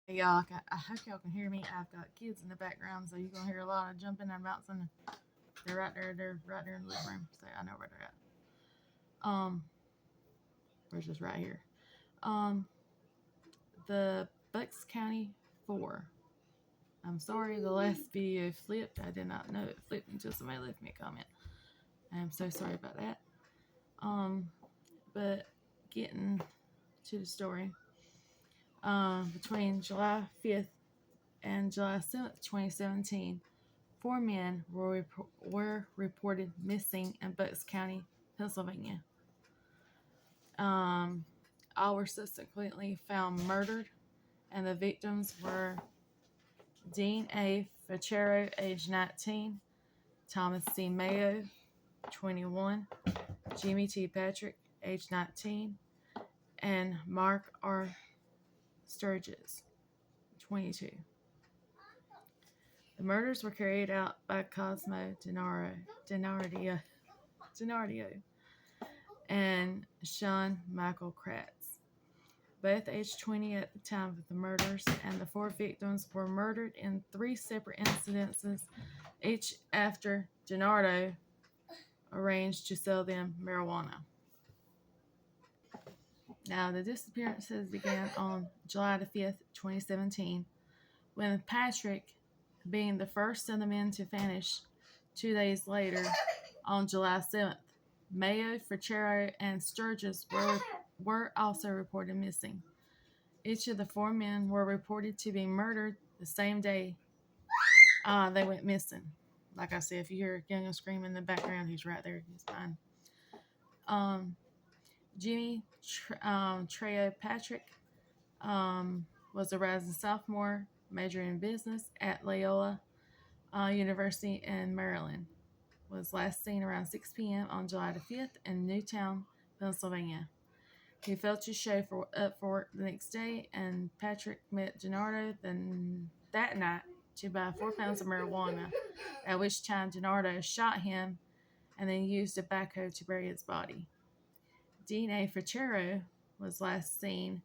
Hey y'all, I hope y'all can hear me. I've got kids in the background, so you're gonna hear a lot of jumping and bouncing. They're right there. They're right there in the living room, so I know where they're at. We're just right here. Um, the Bucks County Four. I'm sorry, the last video flipped. I did not know it flipped until somebody left me a comment. I'm so sorry about that. But getting to the story. Between July 5th and July 7th, 2017, four men were reported missing in Bucks County, Pennsylvania. All were subsequently found murdered, and the victims were Dean A. Facero, age 19, Thomas C. Mayo, 21, Jimmy T. Patrick, age 19, and Mark R. Sturgis, 22. The murders were carried out by Cosmo DiNardio and Sean Michael Kratz, both aged 20 at the time of the murders, and the four victims were murdered in three separate incidences, each after DiNardo arranged to sell them marijuana. Now, the disappearances began on July the 5th, 2017, when Patrick, being the first of the men to vanish 2 days later on July 7th, Mayo, Facero, and Sturgis were also reported missing. Each of the four men were reported to be murdered the same day they went missing. Like I said, if you hear Daniel screaming in the background, he's right there. He's fine. Jimmy Treo Patrick was a rising sophomore, majoring in business at Loyola University in Maryland. Was last seen around 6 p.m. on July the 5th in Newtown, Pennsylvania. He failed to show up for work the next day, and Patrick met Gennaro that night to buy 4 pounds of marijuana, at which time Gennaro shot him and then used a backhoe to bury his body. Dean A. Facero was last seen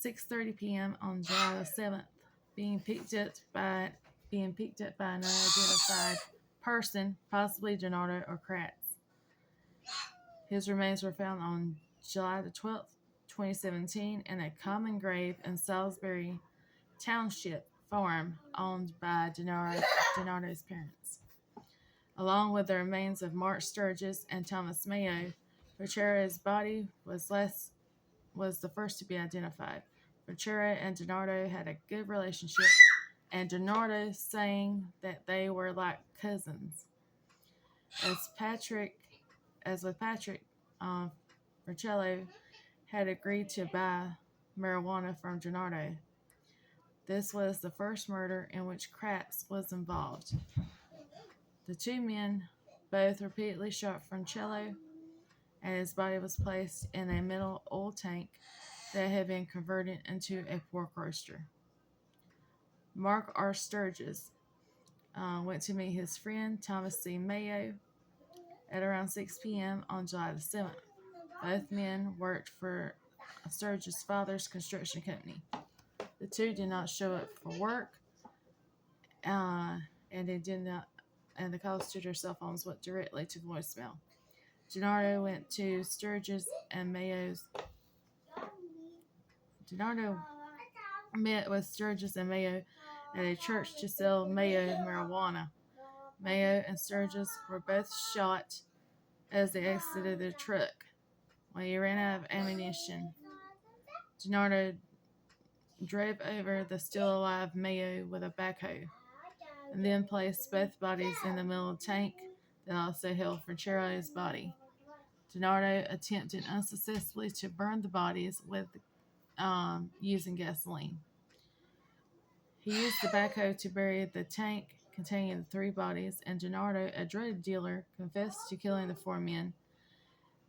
6:30 p.m. on July the 7th, being picked up by an unidentified person, possibly Gennaro or Kratz. His remains were found on July the 12th, 2017, in a common grave in Salisbury Township farm owned by Gennaro's parents. Along with the remains of Mark Sturgis and Thomas Mayo, Facero's body was the first to be identified. Facero and Gennaro had a good relationship, and Gennaro saying that they were like cousins. As with Patrick, Marcello had agreed to buy marijuana from Gennaro. This was the first murder in which Kratz was involved. The two men both repeatedly shot Francello, and his body was placed in a metal oil tank that had been converted into a pork roaster. Mark R. Sturgis went to meet his friend Thomas C. Mayo at around 6 p.m. on July the 7th. Both men worked for Sturgis' father's construction company. The two did not show up for work, and the calls to their cell phones went directly to voicemail. Gennaro went to Sturgis and Mayo's. Gennaro met with Sturgis and Mayo at a church to sell Mayo marijuana. Mayo and Sturgis were both shot as they exited their truck. When he ran out of ammunition, Gennaro drove over the still alive Mayo with a backhoe, and then placed both bodies in the middle of the tank that also held Francero's body. Gennaro attempted unsuccessfully to burn the bodies with using gasoline. He used the backhoe to bury the tank containing the three bodies, and Gennaro, a drug dealer, confessed to killing the four men.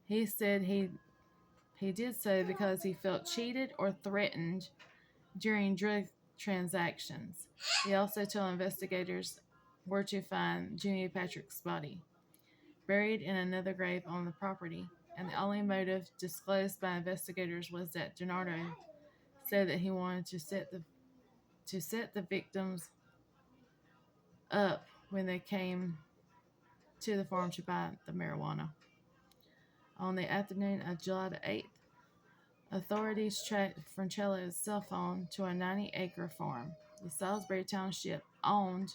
He said he did so because he felt cheated or threatened during drug transactions. He also told investigators where to find Jimmy Patrick's body, buried in another grave on the property, and the only motive disclosed by investigators was that Gennaro said that he wanted to set the to set the victims up when they came to the farm to buy the marijuana. On the afternoon of July the 8th, authorities tracked Francello's cell phone to a 90-acre farm, the Salisbury Township, owned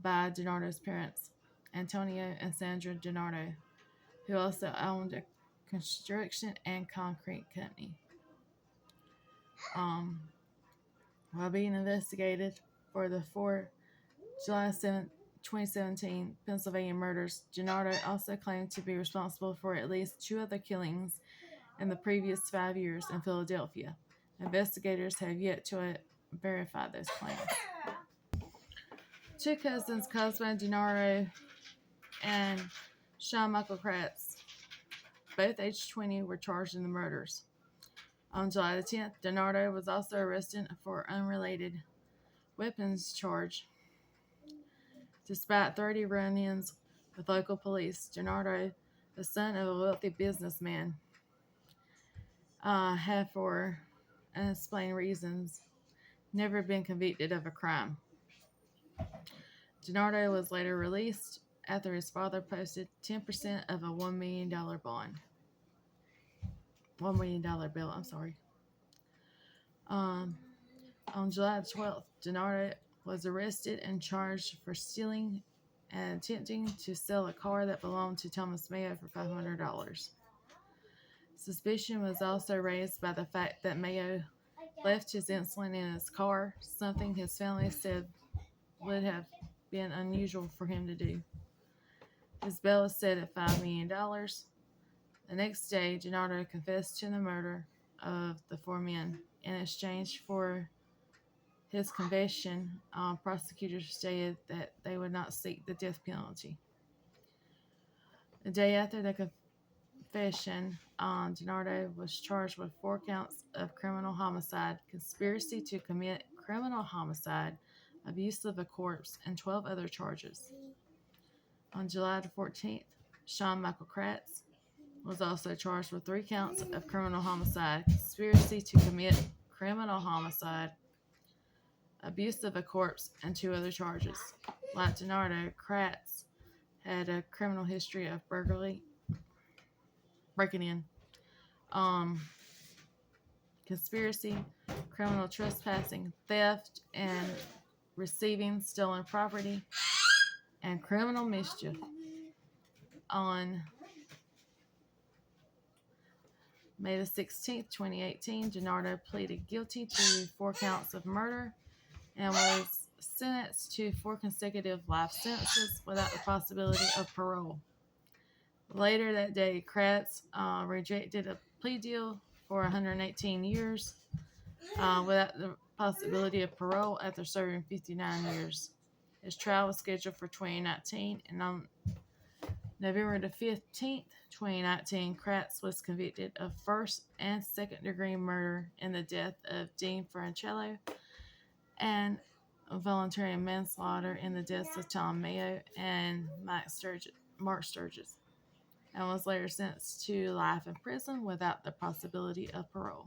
by DiNardo's parents, Antonio and Sandra DiNardo, who also owned a construction and concrete company. While being investigated for the 4 July 7, 2017 Pennsylvania murders, DiNardo also claimed to be responsible for at least 2 other killings in the previous 5 years in Philadelphia. Investigators have yet to verify those claims. 2 cousins, Cosmo DiNardo and Sean Michael Kratz, both aged 20, were charged in the murders. On July the 10th, DiNardo was also arrested for unrelated weapons charge. Despite 30 run-ins with local police, DiNardo, the son of a wealthy businessman, had, for unexplained reasons, never been convicted of a crime. DiNardo was later released after his father posted 10% of a $1 million bond. $1 million bill, I'm sorry. On July 12th, DiNardo was arrested and charged for stealing and attempting to sell a car that belonged to Thomas Mayo for $500. Suspicion was also raised by the fact that Mayo left his insulin in his car, something his family said would have been unusual for him to do. His bail was set at $5 million. The next day, DiNardo confessed to the murder of the 4 men. In exchange for his confession, prosecutors stated that they would not seek the death penalty. The day after the confession, DiNardo was charged with 4 counts of criminal homicide, conspiracy to commit criminal homicide, abuse of a corpse, and 12 other charges. On July 14th, Sean Michael Kratz was also charged with 3 counts of criminal homicide, conspiracy to commit criminal homicide, abuse of a corpse, and 2 other charges. Like DiNardo, Kratz had a criminal history of burglary, breaking in, conspiracy, criminal trespassing, theft, and receiving stolen property, and criminal mischief. On May the 16th, 2018, DiNardo pleaded guilty to 4 counts of murder and was sentenced to 4 consecutive life sentences without the possibility of parole. Later that day, Kratz rejected a plea deal for 118 years without the possibility of parole after serving 59 years. His trial was scheduled for 2019, and on November the 15th, 2019, Kratz was convicted of 1st and 2nd degree murder in the death of Dean Francello and voluntary manslaughter in the deaths of Tom Mayo and Mark Sturgis, and was later sentenced to life in prison without the possibility of parole.